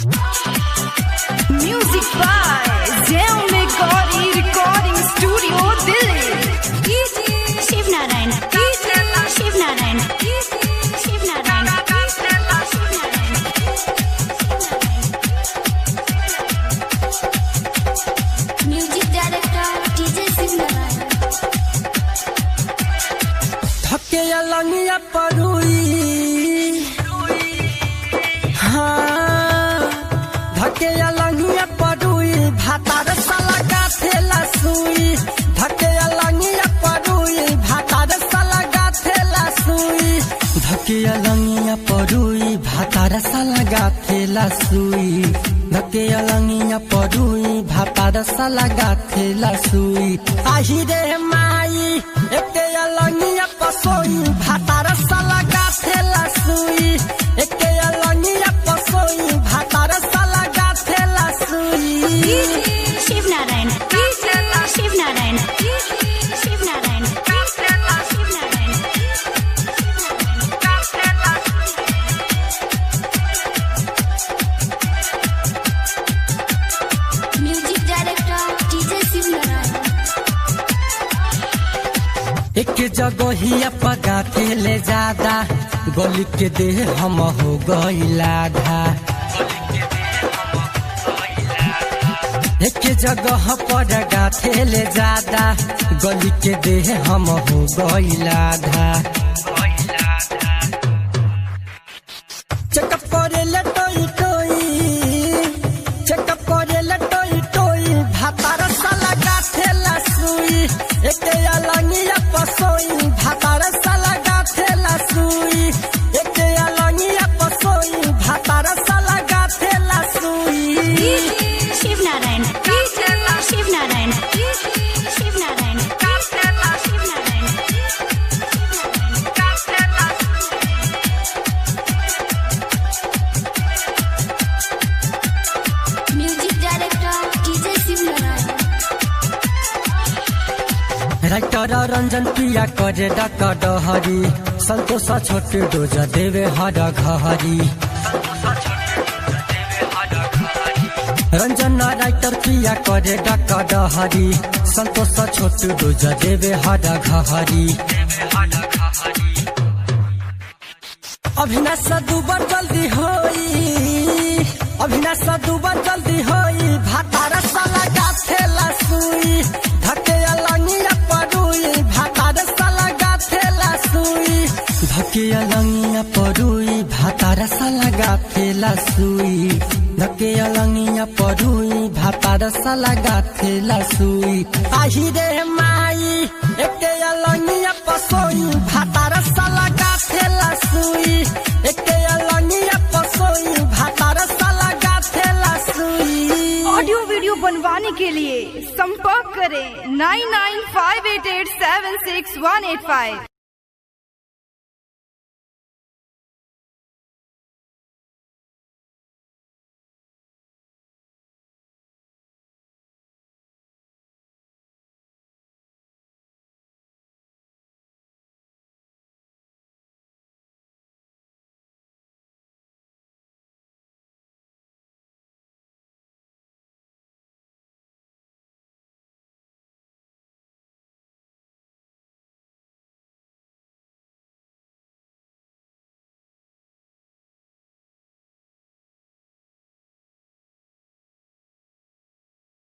Music by Zen Recording Studio, Delhi. Shiv Narayan Shiv Narayan Shiv Narayan music director DJ Shiv Narayan. धके अलंगिया परुई धके अलंगिया परुई भातार साला गाथेला सुई। धके अलंगिया परुई भातार साला गाथेला सुई। धके अलंगिया परुई भातार साला गाथेला सुई। धके अलंगिया परुई भातार साला गाथेला सुई। आही रे माई एके अलंगिया पसोई भातार साला गाथेला सुई। एके अलंगिया पसोई भातार साला गाथेला सुई। Shiv Narayan Shiv Narayan Shiv Narayan Shiv Narayan. Music director DJ Shiv Narayan. एक जगहिया पगा ले ज्यादा गली के देह हम हो गईला धा। एक जगह पर गाथेले ज्यादा गली के देह हम हो गईला धा। चेकअप करेले टोई टोई चेकअप करेले टोई टोई भातार साला गाथेला सुई। एके अलंगिया पसोई भातार साला गाथेला सुई। एके अलंगिया पसोई भातार साला गाथेला सुई। Shiv Narayan Shiv Narayan Shiv Narayan Shiv Narayan. Music director DJ Shiv Narayan. Writer Ranjan Priya करे डाका डहरी संतोष छोटे डोज देवे हर घहरी। रंजन राइटर प्रिया करे डाका डहरी संतोष छोटे डोज देवे हर घहरी। अभिनाश दुबर जल्दी होई अभिनाश दुबर जल्दी होई भातार साला गाथेला सुई। धके अलंगिया परुई भातार साला गाथेला सुई। धके अलंगिया परुई भातार साला गाथेला सुई। धके अलंगिया परुई भातार साला गाथेला सुई। आही रे माई एके अलंगिया पसोई भातार साला गाथेला सुई। एके अलंगिया पसोई भातार साला गाथेला सुई। ऑडियो वीडियो बनवाने के लिए संपर्क करें 9958876185।